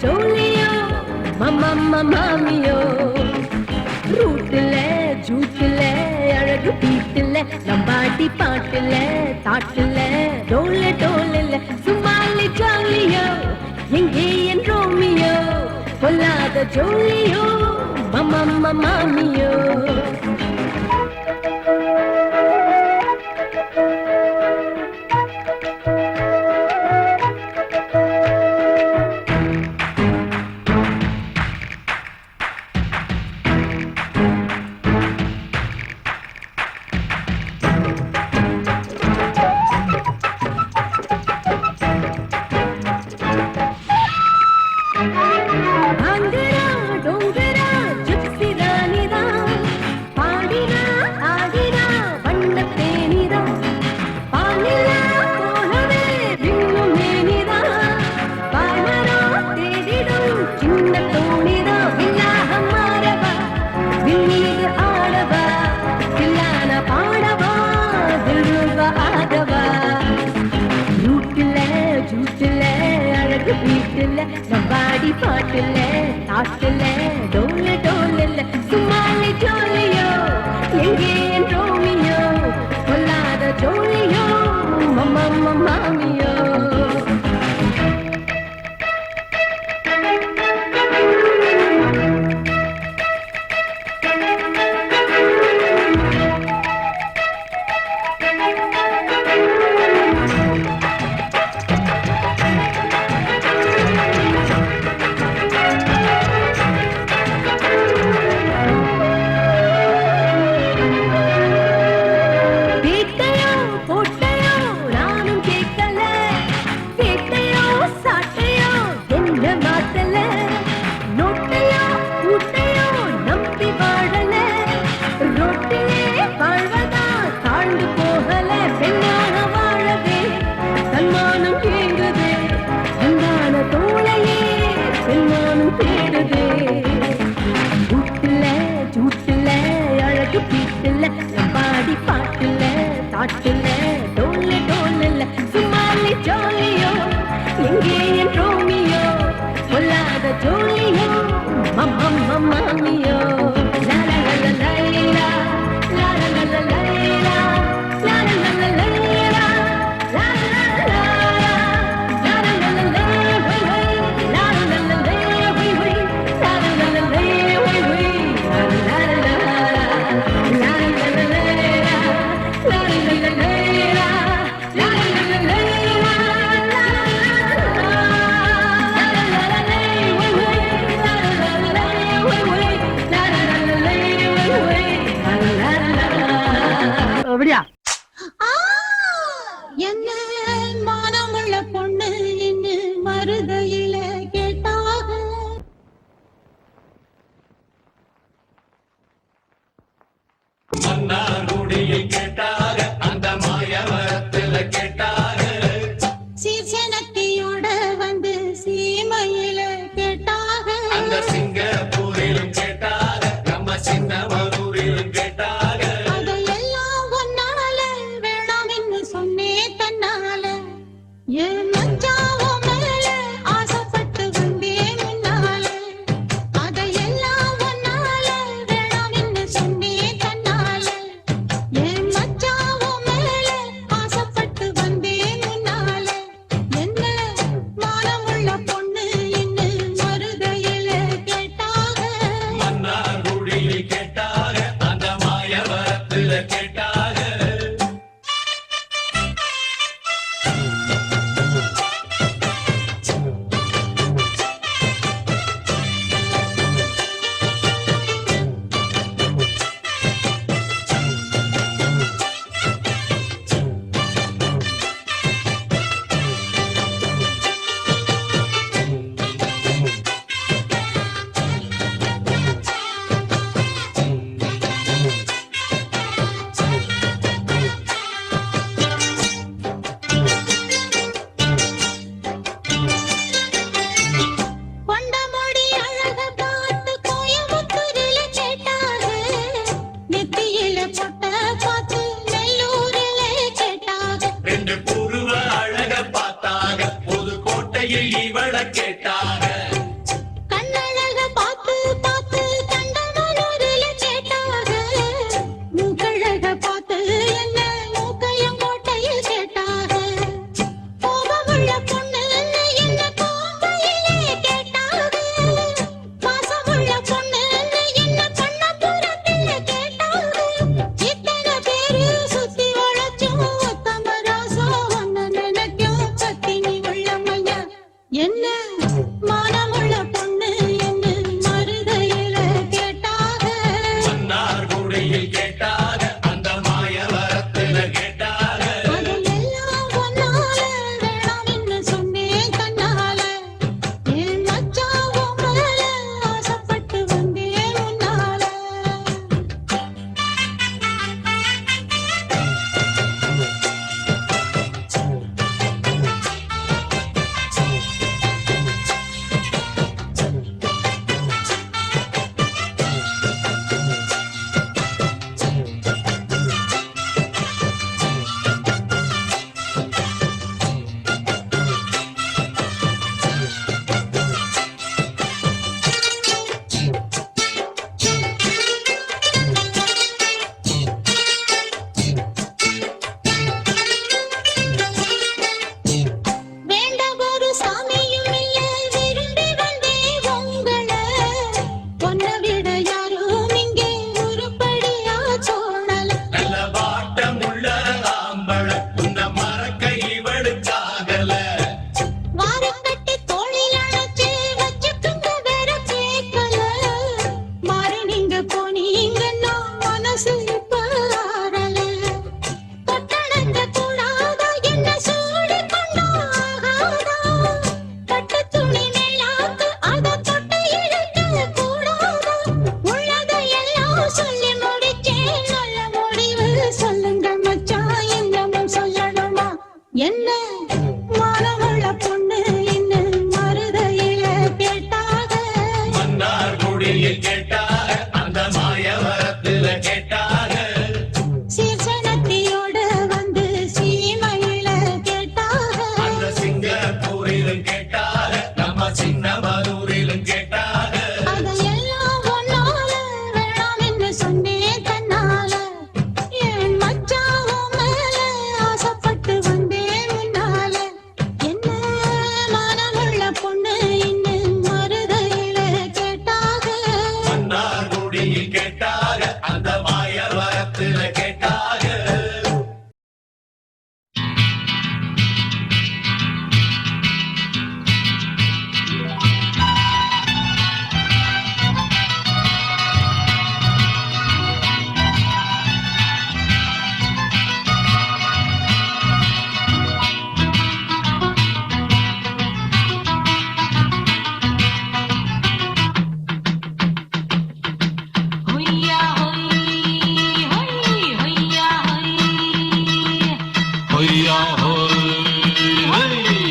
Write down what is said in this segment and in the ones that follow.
ஜோலியோ மாமியோ ரூட்டுல ஜூட்டுல அழகு பீட்டுல நம்பாட்டி பாட்டுல தாட்டுல டோல டோல சும்மாலி ஜாலியோ எங்கே என் ரோமியோ பொல்லாத ஜோலியோ மாமியோ நம்பாடி பாட்டுல தாட்டுல டோல டோல சும்மாலி ஜோலியோ எங்கே என் ரோமியோ பொல்லாத ஜோலியோ மாமியோ நம்பாடி பாட்டுல தாட்டுல டோல டோல சும்மாலி ஜோலியோ எங்கே என் ரோமியோ பொல்லாத ஜோலியோ மாமியோ என்ன மானமுள்ள பொண்ணு என்று மருதையில கேட்டாக மன்னார்குடியில் கேட்டாக அந்த மாயவரத்துல கேட்டாக சீர்சனத்தியோட வந்து சீமையில கேட்டாக அந்த சிங்கப்பூரிலும் கேட்டாக நம்ம சின்னமனூரிலும் கேட்டாக என் மச்சாவோ மேல ஆசைப்பட்டு வந்தேன் முன்னால அதையெல்லாம் ஒன்னால வேணாம்னு சொன்னேன் தன்னால என் மச்சாவோ மேல ஆசைப்பட்டு வந்தேன் முன்னால என்ன மானமுள்ள பொண்ணு என்று மருதையில கேட்டாக மன்னார்குடியில் கேட்டாக அந்த மாயவரத்துல கேட்டாக இவள கேட்டாக சின்னமனூரிலும் கேட்டாக அதையெல்லாம் ஒன்னால வேணாம்னு சொன்னேன் தன்னால என் மச்சாவும் மேல ஆசைப்பட்டு வந்தேன் முன்னால என்ன மனமுள்ள பொண்ணு இன்னும் மருதையில கேட்டாக மன்னார்குடியில் கேட்டாக அந்த மாயவரத்துல கேட்டாக ஹொய்யா ஹொய் ஹொய் ஹொய்யா ஹொய் ஹொய்யா ஹோய்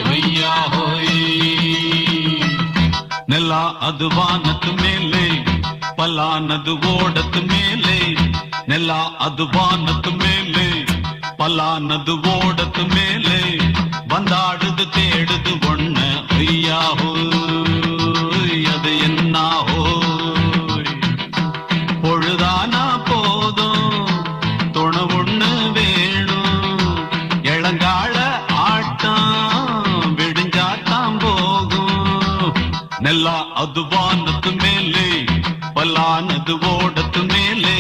ஹொய்யா ஹோய் ನೆಲ ಅದು ವಾನದ ಮೇಲೆ ಪಲಾನದು ಓಡದ ಮೇಲೆ ನೆಲ ಅದು ವಾನದ ಮೇಲೆ ಪಲಾನದು ಓಡದ ಮೇಲೆ ಬಂದಾಡುದು தேடுது ஒண்ண ஹொய்யா ஹோய் அது என்ன ஹோய் பொழுதானா போதும் துணை ஒண்ணு வேணும் இளங்கால ஆட்டம் விடிஞ்சாத்தான் போகும் நெல்லா அது வானத்து மேலே பல்லானது ஓடத்து மேலே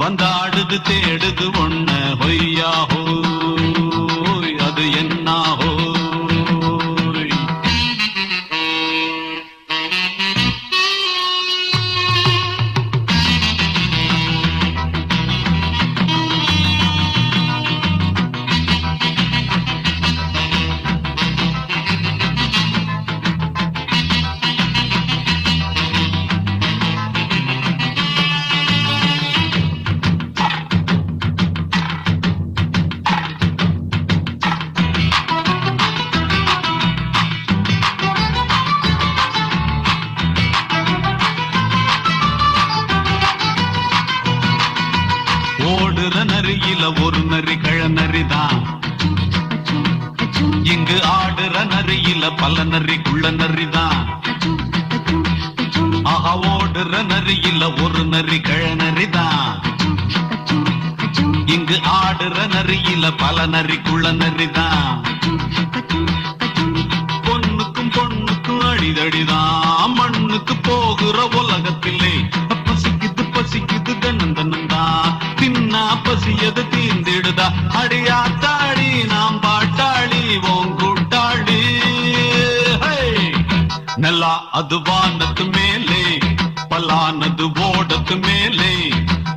வந்தாடுது தேடுது ஒண்ண ஹொய்யா ஹோய் அது என்ன ஹோய் ஓடுற நரியில ஒரு நரி கழநரிதான் இங்கு ஆடுற நரியில பல நரி குள்ள நரிதான் ஆஹா ஓடுற நரியில ஒரு நரி கழநரிதான் இங்கு ஆடுற நரியில பல நரி குள்ள நரிதான் பொண்ணுக்கும் பொண்ணுக்கும் அடிதடிதான் மண்ணுக்கு போகிற உலகத்திலே பசிக்குது பசிக்குது தன்னந்தனந்தான் தின்னா பசியது தீந்திடுதா அடியாத்தாடி நாம் பாட்டாளி ஓங் கூட்டாளி நல்லா அது வானத்து மேலே பலானது ஓடத்து மேலே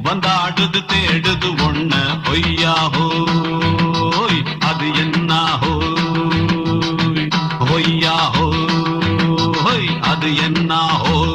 வந்தாடுது தேடுது ஒண்ண ஹொய்யா ஹோய் அது என்ன ஹோய் ஹொய்யா ஹோய் அது என்ன ஹோய்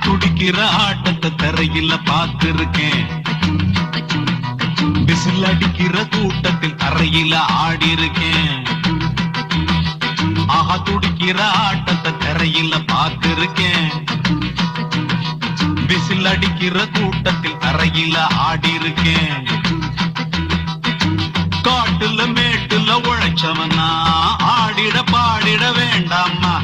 துடிக்கிற ஆட்டத்தை தரையில பார்த்திருக்கேன் விசில் அடிக்கிற கூட்டத்தில் அறையில ஆடி இருக்கேன் ஆஹா துடிக்கிற ஆட்டத்தை தரையில பார்த்திருக்கேன் விசில் அடிக்கிற கூட்டத்தில் அறையில ஆடி இருக்கேன் காட்டுல மேட்டுல உழைச்சவனா ஆடிட பாடிட வேண்டாமா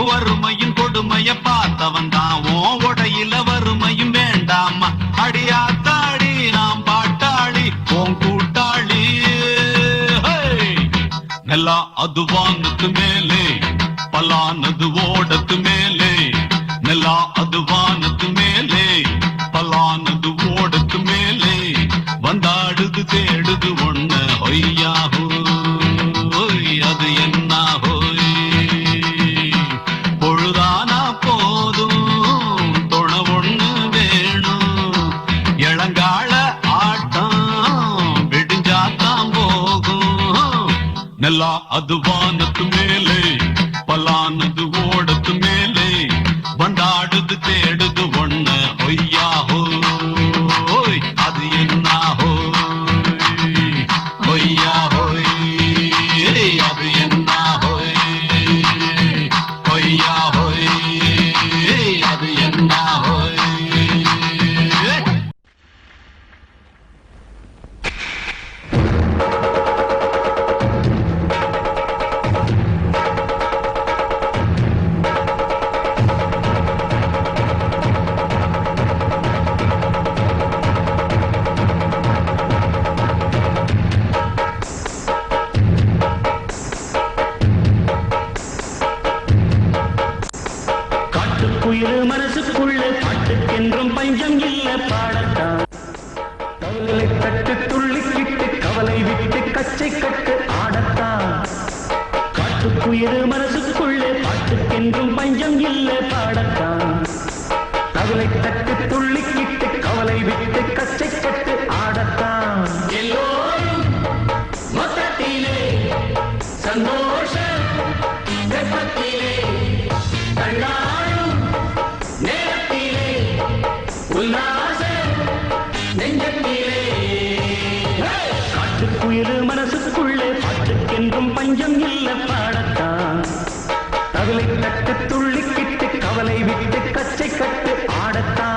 வறுமையின் கொடுமைய பார்த்தவன் தான் உடையில வறுமையும் வேண்டாமா அடியாத்தாடி நாம் பாட்டாளி ஓம் கூட்டாளி நல்லா அது வானத்து மேலே பலானது ஓடத்து மேலே நல்லா அது வானத்து மேலே பலானது ஓடத்து மேலே வந்தாடுது தேடுது ஒண்ண ஹொய்யா ஹோய் அது என்ன ஹோய் பொழுதானா போதும் துணை ஒண்ணு வேணும் இளங்கால ஆட்டம் விடிஞ்சாத்தான் போகும் நல்லா அது வானத்து மேலே பலானது ஓட காட்டுக்குயில் மனசுக்குள்ள பாட்டுக்கென்றும் பஞ்சம் இல்ல பாடத்தான் கவலை தட்டு துள்ளிக்கிட்டு கவலை விட்டு கச்சை கட்டு ஆடத்தான் காட்டுக்குயில் மனசுக்குள்ள பாட்டுக்கென்றும் பஞ்சம் இல்ல பாடத்தான் கவலை தட்டு துள்ளிக்கிட்டு கவலை விட்டு கச்சை கட்டு ஆடத்தான் எல்லோரும் மொத்தத்திலே சந்தோஷ வெப்பத்திலே தள்ளாடும் நேரத்திலே உல்லாச நெஞ்சத்திலே காட்டுக்குயில் மனசுக்குள்ளே பாட்டுக்கென்றும் பஞ்சம் இல்ல பாடத்தான் கவலை தட்டு துள்ளிக்கிட்டு கவலை விட்டு கச்சை கட்டு ஆடத்தான்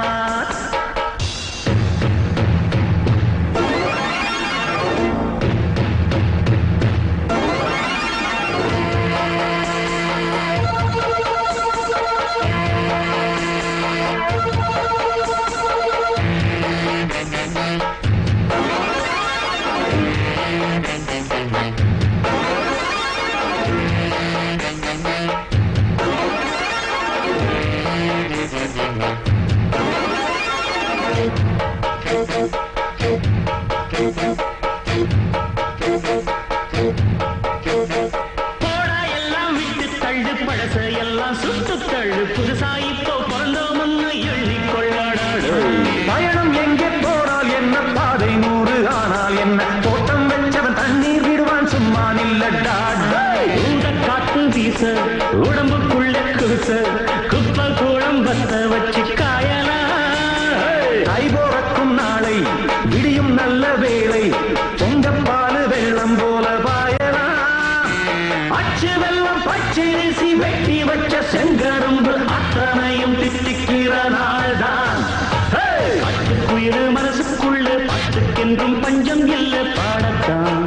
எல்லாம் சுட்டு தள்ளு புதுசா இப்போ பிறந்தோம்னு எண்ணி கொள்ளாடாடு பயணம் எங்கே போனால் என்ன பாதை 100 ஆனால் என்ன தோட்டம் வச்சவன் தண்ணீர் விடுவான் சும்மா நில்லடா ஊட காத்து வீச உடம்புக்குள்ள குச குப்பை கூடம் பத்த வச்சு காயலாம் கை போறக்கும் நாளை விடியும் நல்ல வேளை பொங்கப்பாலு வெள்ளம் போல பாயலாம் அச்சு வெள்ளம் பச்சரிசி வெட்டி வச்ச செங்கரும்பு அத்தனையும் திட்டிக்கிற நாள்தான் காட்டுக்குயில் மனசுக்குள்ள பாட்டுக்கென்றும் பஞ்சம் இல்ல பாடத்தான்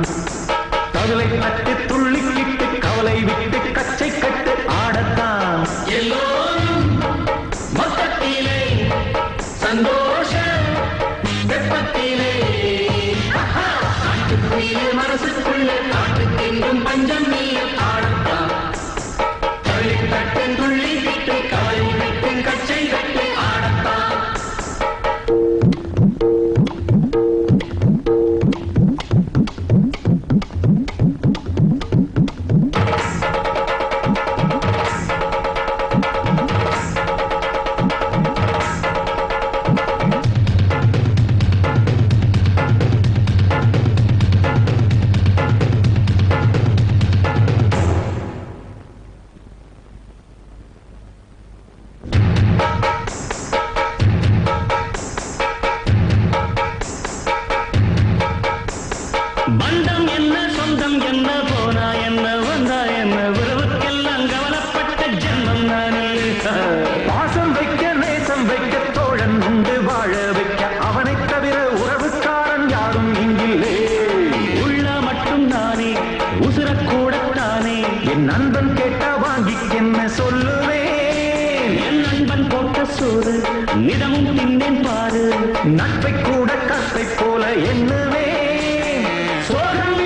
கவலை தட்டு துள்ளிக்கிட்டு கவலை விட்டு கச்சை கட்டு ஆடத்தான் எல்லோரும் மொத்தத்திலே சந்தோஷ வெப்பத்திலே காட்டுக்குயில் மனசுக்குள்ள காட்டுக்கென்றும் பஞ்சம் இல்ல பாடத்தான் கவலை தட்டு துள்ளிக்கிட்டு கவலை விட்டு கச்சை கட்டு ஆடத்தான் பந்தம் என்ன சொந்தம் என்ன போனா என்ன வந்தா என்ன உறவுக்கெல்லாம் கவலைப்பட்ட ஜென்மம் நானே பாசம் வைக்க நேசம் வைக்க தோழன் உண்டு வாழ வைக்க அவனை தவிர உறவுக்காரன் யாரும் இங்கில்லே உள்ள மட்டும் நானே உசுரக்கூடத்தானே என் நண்பன் கேட்டா வாங்கிக்கென்ன சொல்லுவேன் என் நண்பன் போட்ட சோறு நிதமும் தின்னேன் பாரு நட்பை கூட கத்தை போல எண்ணுவே சோகம்